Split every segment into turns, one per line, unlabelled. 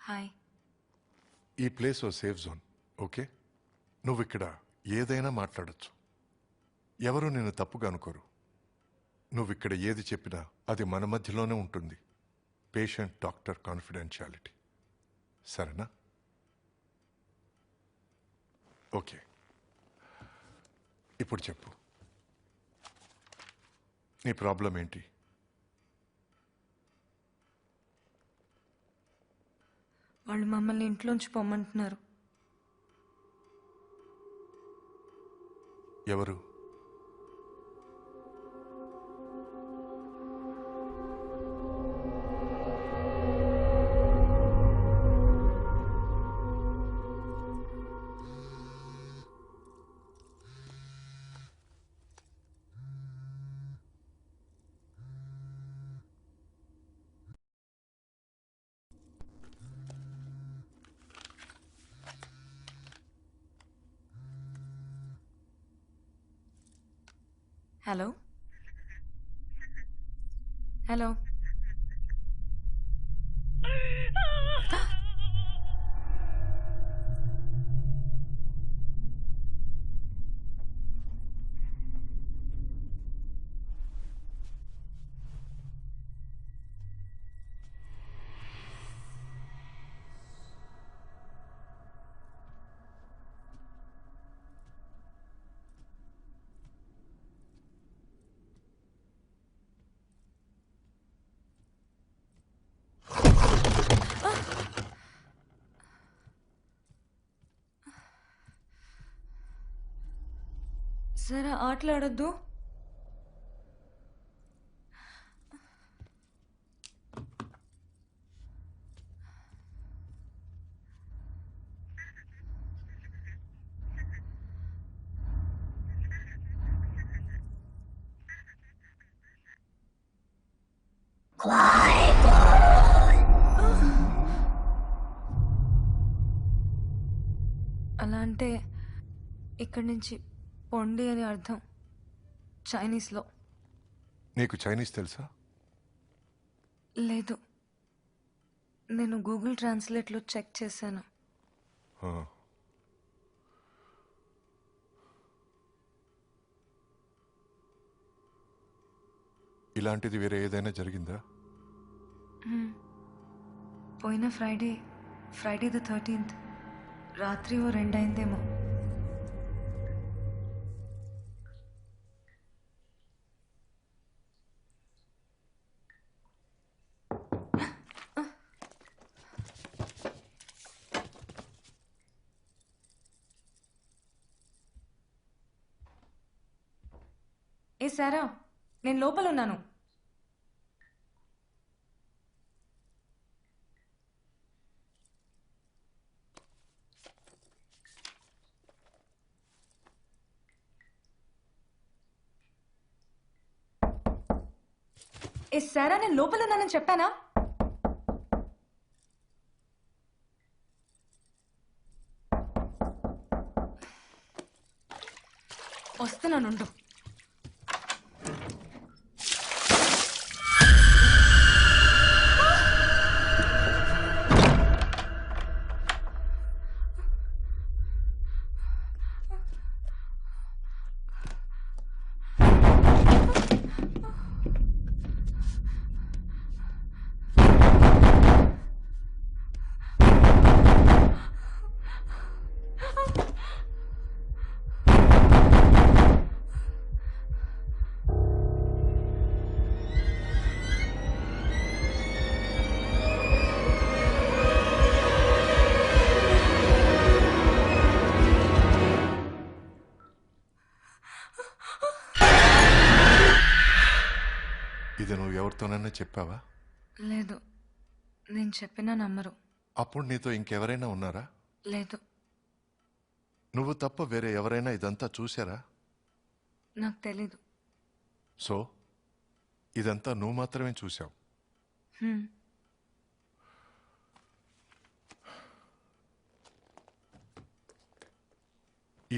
Hi.
ఈ place ఓ safe zone, okay? నువ్వు ఇక్కడ ఏదైనా మాట్లాడచ్చు. ఎవరు నిన్ను తప్పుగా అనుకోరు. నువ్వు ఇక్కడ ఏది చెప్పినా అది మన మధ్యలోనే ఉంటుంది. పేషెంట్ డాక్టర్ కాన్ఫిడెన్షియాలిటీ, సరేనా? ఓకే, ఇప్పుడు చెప్పు, నీ ప్రాబ్లం ఏంటి?
వాళ్ళు మమ్మల్ని ఇంట్లోంచి పొమ్మంటున్నారు.
ఎవరు?
Hello hello. సరే, ఆటలాడొద్దు. అలా అంటే ఇక్కడి నుంచి పొండి అని అర్థం చైనీస్లో.
నీకు చైనీస్ తెలుసా?
లేదు, నేను గూగుల్ ట్రాన్స్లేట్లో చెక్ చేశాను.
ఆ. ఇలాంటిది వేరే ఏదైనా జరిగిందా?
పోయిన ఫ్రైడే ద 13th రాత్రి ఓ 2 అయిందేమో. ఏ సారా, నేను లోపల ఉన్నాను. ఏ సారా, నేను లోపల ఉన్నానని చెప్పానా? వస్తున్నానుండు.
ఇది నువ్వు ఎవరితోనైనా చెప్పావా?
లేదు, నేను చెప్పినా నమ్మరు.
అప్పుడు నీతో ఇంకెవరైనా ఉన్నారా?
లేదు.
నువ్వు తప్ప వేరే ఎవరైనా ఇదంతా చూశారా?
నాకు తెలీదు.
సో ఇదంతా నువ్వు మాత్రమే చూశావు.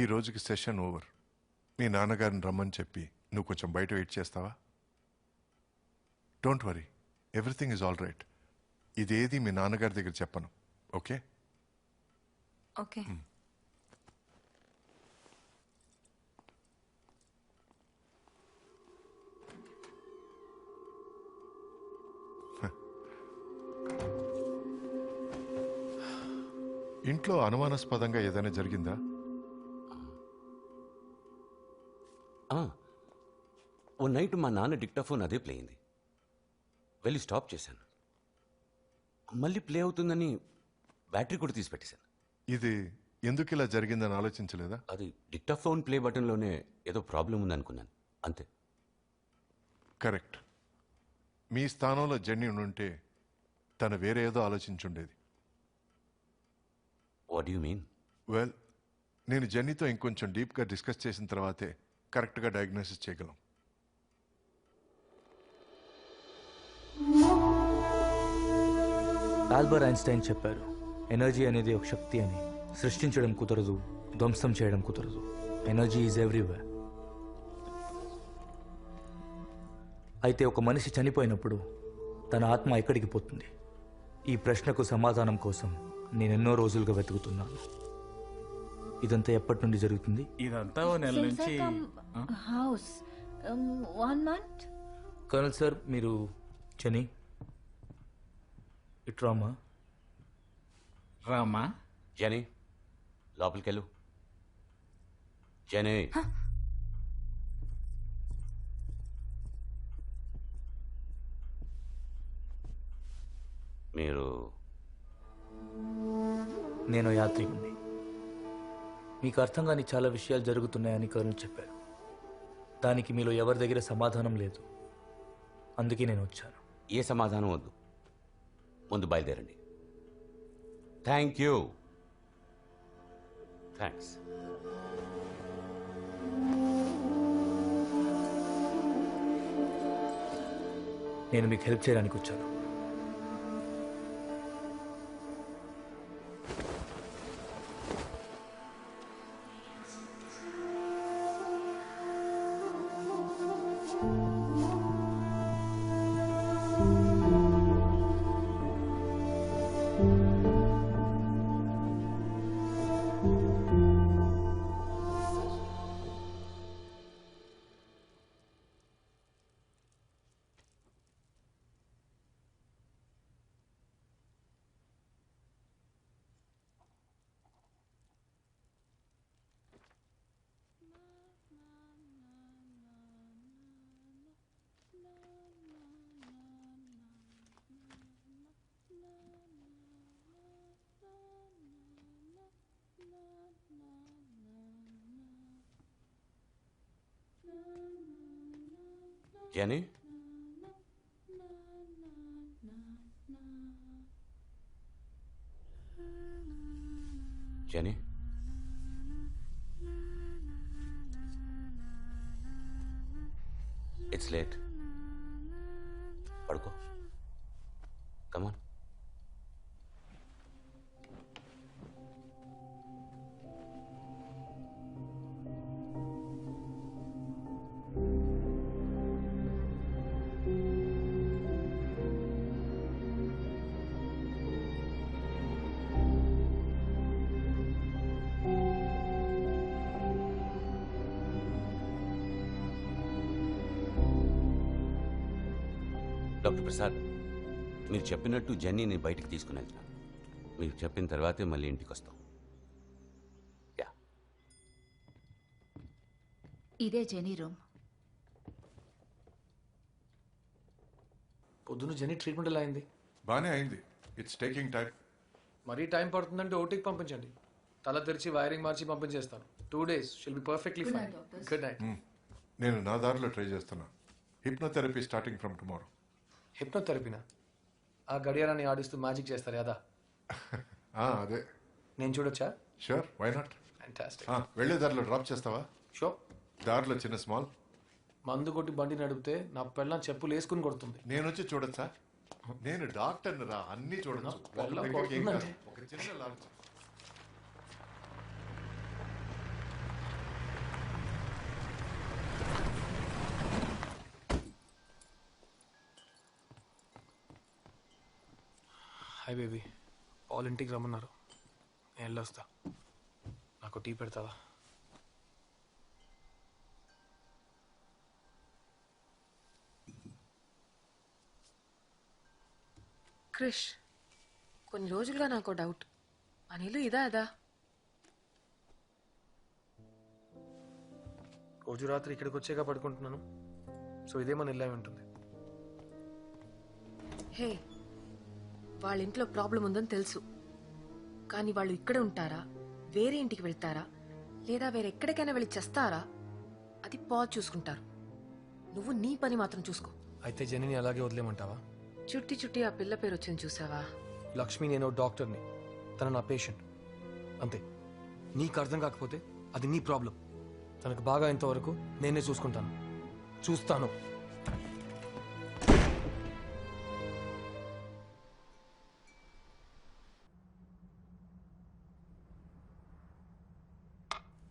ఈ రోజుకి సెషన్ ఓవర్. మీ నాన్నగారిని రమ్మని చెప్పి నువ్వు కొంచెం బయట వెయిట్ చేస్తావా? Don't worry, everything is all right. ఇదేది మీ నాన్నగారి దగ్గర చెప్పను. ఓకే?
ఓకే.
ఇంట్లో అనుమానాస్పదంగా ఏదైనా జరిగిందా?
ఓ నైట్ మా నాన్న డిక్టాఫోన్ అదే ప్లే అయింది. వెళ్ళి స్టాప్ చేశాను. మళ్ళీ ప్లే అవుతుందని బ్యాటరీ కూడా తీసి పెట్టేశాను.
ఇది ఎందుకు ఇలా జరిగిందని ఆలోచించలేదా?
అది డిక్టాఫోన్ ప్లే బటన్లోనే ఏదో ప్రాబ్లం ఉందనుకున్నాను, అంతే.
కరెక్ట్. మీ స్థానంలో జెన్నీ ఉంటే తను వేరే ఏదో ఆలోచించుండేది.
What you mean?
వెల్, నేను జెన్నీతో ఇంకొంచెం డీప్గా డిస్కస్ చేసిన తర్వాతే కరెక్ట్గా డయాగ్నోసిస్ చేయగలం.
ఆల్బర్ట్ ఐన్స్టైన్ చెప్పారు, ఎనర్జీ అనేది ఒక శక్తి అని. సృష్టించడం కుదరదు, ధ్వంసం చేయడం కుదరదు. Energy is everywhere. అయితే ఒక మనిషి చనిపోయినప్పుడు తన ఆత్మ ఎక్కడికి పోతుంది? ఈ ప్రశ్నకు సమాధానం కోసం నేను ఎన్నో రోజులుగా వెతుకుతున్నాను. ఇదంతా ఎప్పటి నుండి జరుగుతుంది?
ఇదంతా ఓ నెల నుంచి
హౌస్ 1 month.
కర్నల్ సార్, మీరు జెనీ ఇట్రామా?
రామా.
జెనీ లోపలికెళ్ళు. జెనీ, మీరు
నేను యాత్రికుణ్ణి. మీకు అర్థం కాని చాలా విషయాలు జరుగుతున్నాయని కర్నల్ చెప్పారు. దానికి మీలో ఎవరి దగ్గర సమాధానం లేదు. అందుకే నేను వచ్చాను.
ఏ సమాధానం వద్దు, ముందు బయలుదేరండి. Thank you. థ్యాంక్స్.
నేను మీకు హెల్ప్ చేయడానికి వచ్చాను.
Jenny, Jenny, it's late. పడుకో. కమాన్. డాక్టర్ ప్రసాద్, మీరు చెప్పినట్టు జెన్నీని బయటికి తీసుకుని వెళ్తున్నాను. మీరు చెప్పిన తర్వాతే మళ్ళీ ఇంటికి వస్తాం. యా.
ఇదే జెనీ రూమ్.
పొద్దున్న జెనీ ట్రీట్మెంట్ ఎలా అయింది?
బానే అయింది. It's taking time.
మరీ టైం పడుతుందంటే ఓటీకి పంపించండి. తల తెరిచి వైరింగ్ మార్చి పంపించేస్తాను. 2 days shall be perfectly fine. Good night.
నేను నా దారిలో ట్రై చేస్తున్నా. Hypnotherapy starting from tomorrow.
హిప్నోథెరపీనా? ఆ గడియారాన్ని ఆడిస్తూ మ్యాజిక్ చేస్తారు కదా?
అదే.
నేను చూడొచ్చా?
Sure, why not.
ఫ్యాంటాస్టిక్.
వెళ్ళే దారిలో డ్రాప్ చేస్తావా?
షో.
దారిలో చిన్న స్మాల్.
మందు కొట్టి బండి నడిపితే నా పెళ్ళం చెప్పులు వేసుకుని కొడుతుంది.
నేను వచ్చి చూడొచ్చా? నేను డాక్టర్ని రా, అన్ని చూడొచ్చు.
పెళ్ళం
ఒక
కొడుతుందంటే.
చిన్న లాంచ్.
Hi baby. వాళ్ళ ఇంటికి రమ్మన్నారు. నేను వెళ్ళొస్తా. నాకు టీ పెడతావా?
క్రిష్, కొన్ని రోజులుగా నాకు డౌట్. మన ఇల్లు ఇదా అదా?
రోజు రాత్రి ఇక్కడికి వచ్చాక పడుకుంటున్నాను. సో ఇదే మన ఇల్లు అయి ఉంటుంది.
హే, వాళ్ళ ఇంట్లో ప్రాబ్లం ఉందని తెలుసు, కానీ వాళ్ళు ఇక్కడే ఉంటారా, వేరే ఇంటికి వెళ్తారా, లేదా వేరే ఎక్కడికైనా వెళ్ళి చేస్తారా, అది పాజ్ చూసుకుంటారు. నువ్వు నీ పని మాత్రం చూసుకో.
అయితే జెనీని అలాగే వదిలేమంటావా?
చుట్టి చుట్టి ఆ పిల్ల పేరు వచ్చింది చూసావా?
లక్ష్మి, నేను డాక్టర్ని, తన నా పేషెంట్, అంతే. నీకు అర్థం కాకపోతే అది నీ ప్రాబ్లం. తనకు బాగా ఇంతవరకు నేనే చూసుకుంటాను, చూస్తాను.